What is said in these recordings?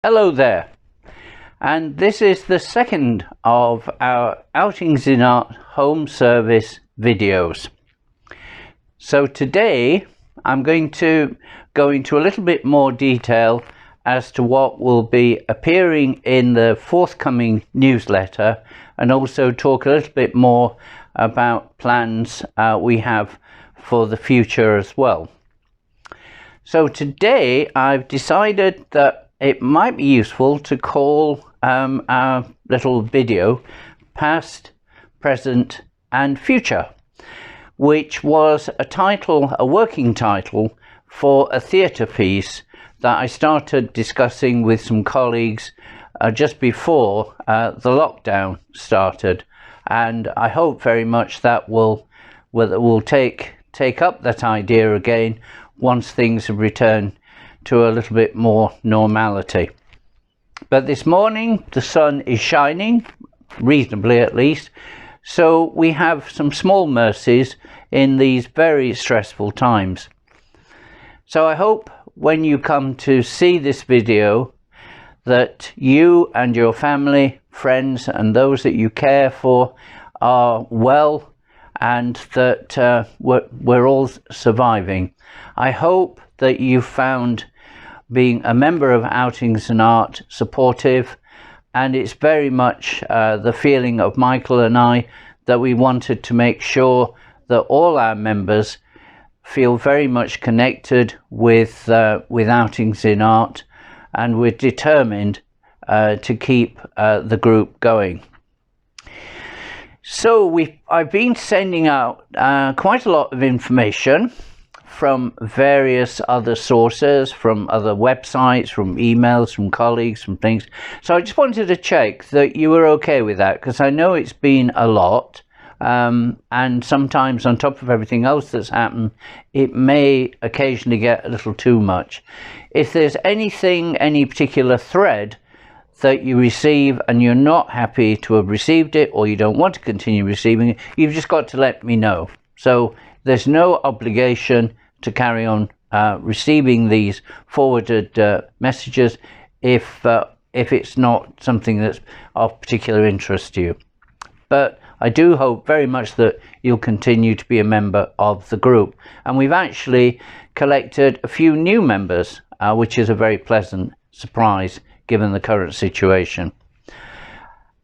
Hello there, and this is the second of our Outings in Art Home Service videos. So today I'm going to go into a little bit more detail as to what will be appearing in the forthcoming newsletter, and also talk a little bit more about plans we have for the future as well. So today I've decided that it might be useful to call our little video Past, Present and Future, which was a working title for a theatre piece that I started discussing with some colleagues just before the lockdown started, and I hope very much that we'll take up that idea again once things have returned to a little bit more normality. But this morning the sun is shining, reasonably at least, so we have some small mercies in these very stressful times. So I hope when you come to see this video that you and your family, friends and those that you care for are well, and that we're all surviving. I hope that you found being a member of Outings and Art supportive, and it's very much the feeling of Michael and I that we wanted to make sure that all our members feel very much connected with Outings in Art, and we're determined to keep the group going. So I've been sending out quite a lot of information from various other sources, from other websites, from emails, from colleagues, from things. So I just wanted to check that you were okay with that, because I know it's been a lot, and sometimes on top of everything else that's happened, it may occasionally get a little too much. If there's anything, any particular thread that you receive and you're not happy to have received it, or you don't want to continue receiving it, you've just got to let me know. So there's no obligation to carry on receiving these forwarded messages if it's not something that's of particular interest to you. But I do hope very much that you'll continue to be a member of the group. And we've actually collected a few new members, which is a very pleasant surprise given the current situation.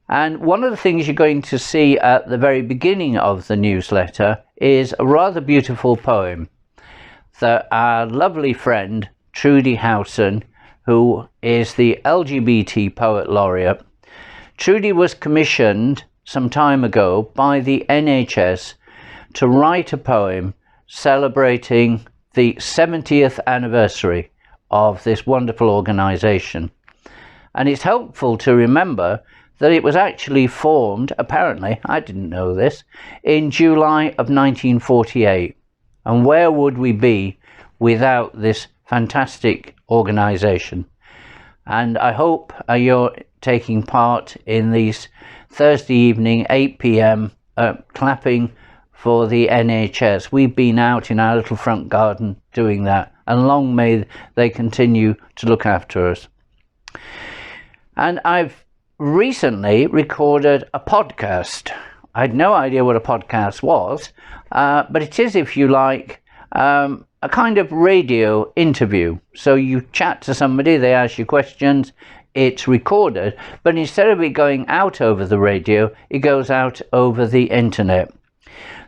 And one of the things you're going to see at the very beginning of the newsletter is a rather beautiful poem that our lovely friend Trudy Howson, who is the LGBT Poet Laureate, Trudy was commissioned some time ago by the NHS to write a poem celebrating the 70th anniversary of this wonderful organisation. And it's helpful to remember that it was actually formed, apparently, I didn't know this, in July of 1948. And where would we be without this fantastic organisation? And I hope you're taking part in these Thursday evening 8 p.m. clapping for the NHS. We've been out in our little front garden doing that, and long may they continue to look after us. And I've recently recorded a podcast. I had no idea what a podcast was, but it is, if you like, a kind of radio interview. So you chat to somebody, they ask you questions, it's recorded, but instead of it going out over the radio, it goes out over the internet.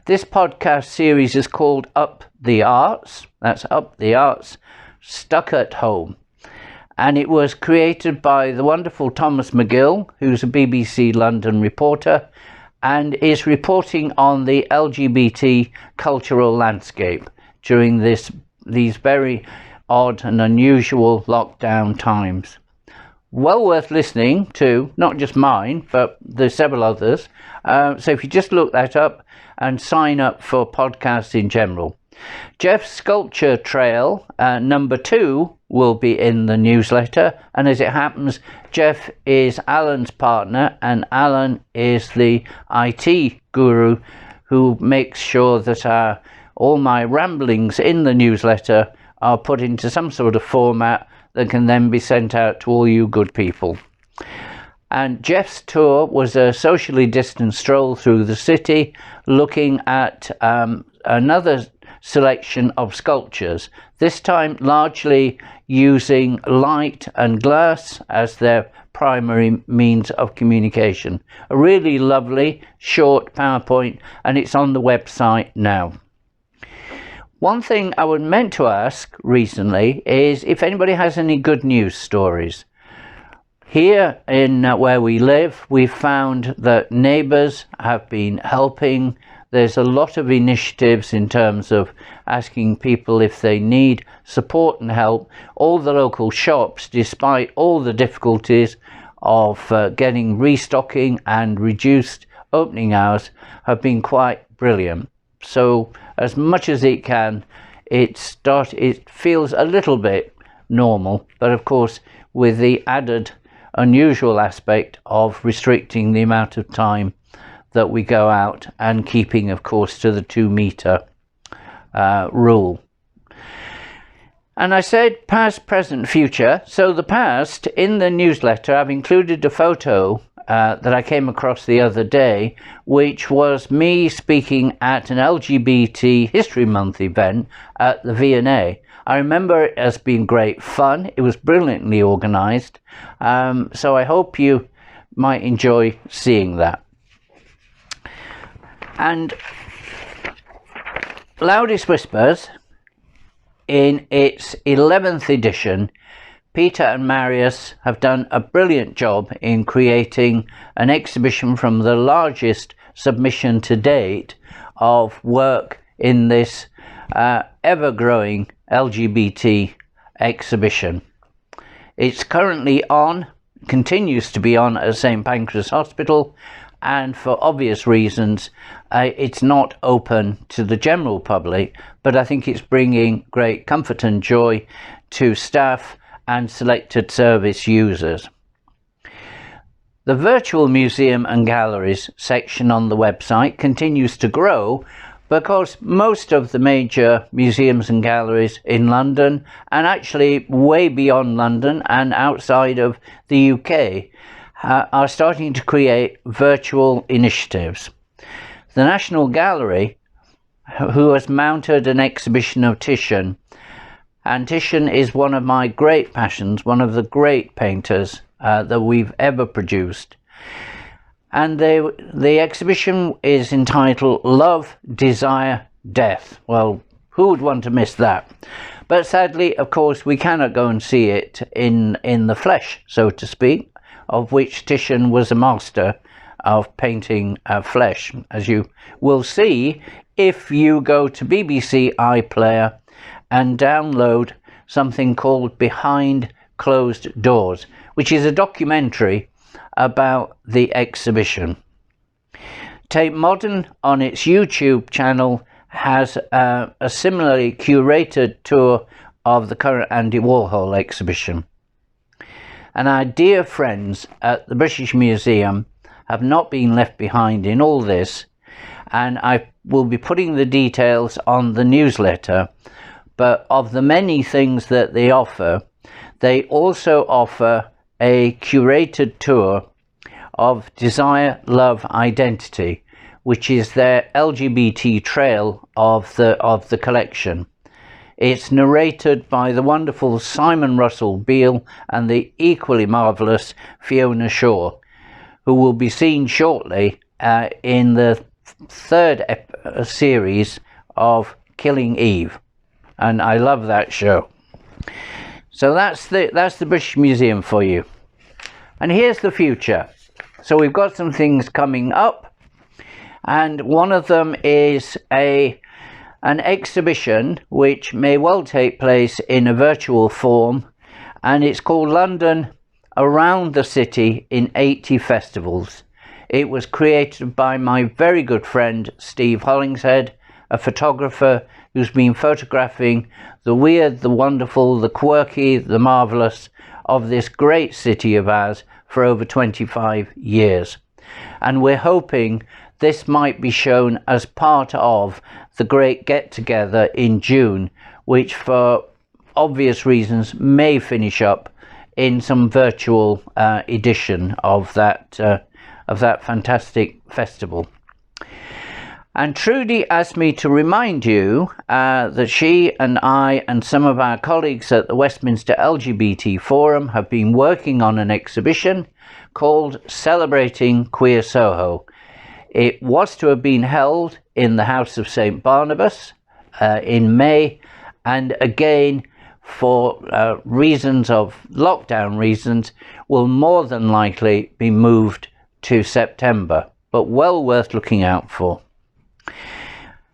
This podcast series is called Up the Arts. That's Up the Arts, Stuck at Home. And it was created by the wonderful Thomas McGill, who's a BBC London reporter, and is reporting on the LGBT cultural landscape during these very odd and unusual lockdown times. Well worth listening to, not just mine, but there's several others. So if you just look that up and sign up for podcasts in general. Jeff's Sculpture Trail number 2 will be in the newsletter, and as it happens, Jeff is Alan's partner, and Alan is the IT guru who makes sure that all my ramblings in the newsletter are put into some sort of format that can then be sent out to all you good people. And Jeff's tour was a socially distanced stroll through the city, looking at another selection of sculptures, this time largely using light and glass as their primary means of communication. A really lovely short PowerPoint, and it's on the website now. One thing I was meant to ask recently is if anybody has any good news stories. Here in where we live, we've found that neighbours have been helping. There's a lot of initiatives in terms of asking people if they need support and help. All the local shops, despite all the difficulties of getting restocking and reduced opening hours, have been quite brilliant. So as much as it can, it feels a little bit normal, but of course with the added unusual aspect of restricting the amount of time that we go out and keeping, of course, to the 2-meter rule. And I said past, present, future. So the past, in the newsletter, I've included a photo that I came across the other day, which was me speaking at an LGBT History Month event at the V&A. I remember it as being great fun. It was brilliantly organised. So I hope you might enjoy seeing that. And Loudest Whispers, in its 11th edition, Peter and Marius have done a brilliant job in creating an exhibition from the largest submission to date of work in this ever-growing LGBT exhibition. It's currently on, continues to be on at St Pancras Hospital, and for obvious reasons it's not open to the general public, but I think it's bringing great comfort and joy to staff and selected service users. The virtual museum and galleries section on the website continues to grow because most of the major museums and galleries in London, and actually way beyond London and outside of the UK, are starting to create virtual initiatives. The National Gallery, who has mounted an exhibition of Titian, and Titian is one of my great passions, one of the great painters that we've ever produced. And the exhibition is entitled Love, Desire, Death. Well, who would want to miss that? But sadly, of course, we cannot go and see it in the flesh, so to speak, of which Titian was a master of painting flesh, as you will see if you go to BBC iPlayer and download something called Behind Closed Doors, which is a documentary about the exhibition. Tate Modern on its YouTube channel has a similarly curated tour of the current Andy Warhol exhibition. And our dear friends at the British Museum have not been left behind in all this, and I will be putting the details on the newsletter. But of the many things that they also offer a curated tour of Desire, Love, Identity, which is their LGBT trail of the collection. It's narrated by the wonderful Simon Russell Beale and the equally marvellous Fiona Shaw, who will be seen shortly in the third series of Killing Eve. And I love that show. So that's the British Museum for you. And here's the future. So we've got some things coming up, and one of them is an exhibition which may well take place in a virtual form, and it's called London Around the City in 80 Festivals. It was created by my very good friend Steve Hollingshead, a photographer who's been photographing the weird, the wonderful, the quirky, the marvellous of this great city of ours for over 25 years. And we're hoping this might be shown as part of the great get-together in June, which for obvious reasons, may finish up in some virtual edition of that fantastic festival. And Trudy asked me to remind you that she and I and some of our colleagues at the Westminster LGBT Forum have been working on an exhibition called Celebrating Queer Soho. It was to have been held in the House of St. Barnabas in May, and again, for reasons of lockdown reasons, will more than likely be moved to September, but well worth looking out for.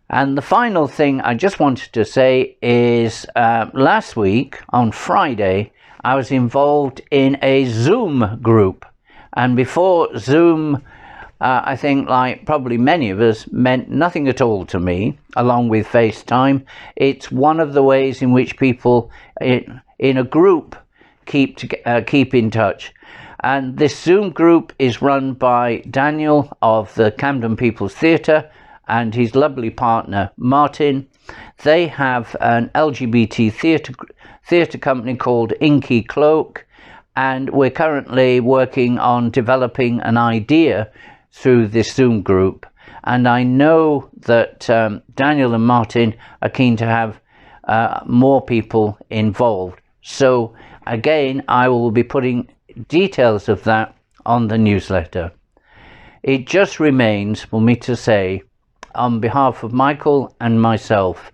And the final thing I just wanted to say is last week on Friday I was involved in a Zoom group, and before Zoom I think, like probably many of us, meant nothing at all to me, along with FaceTime. It's one of the ways in which people in a group keep in touch. And this Zoom group is run by Daniel of the Camden People's Theatre and his lovely partner Martin. They have an LGBT theatre company called Inky Cloak, and we're currently working on developing an idea through this Zoom group. And I know that Daniel and Martin are keen to have more people involved. So again, I will be putting details of that on the newsletter. It just remains for me to say, on behalf of Michael and myself,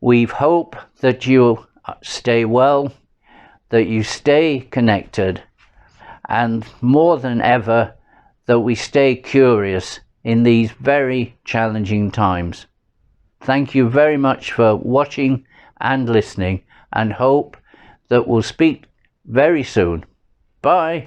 we hope that you stay well, that you stay connected, and more than ever, that we stay curious in these very challenging times. Thank you very much for watching and listening, and hope that we'll speak very soon. Bye.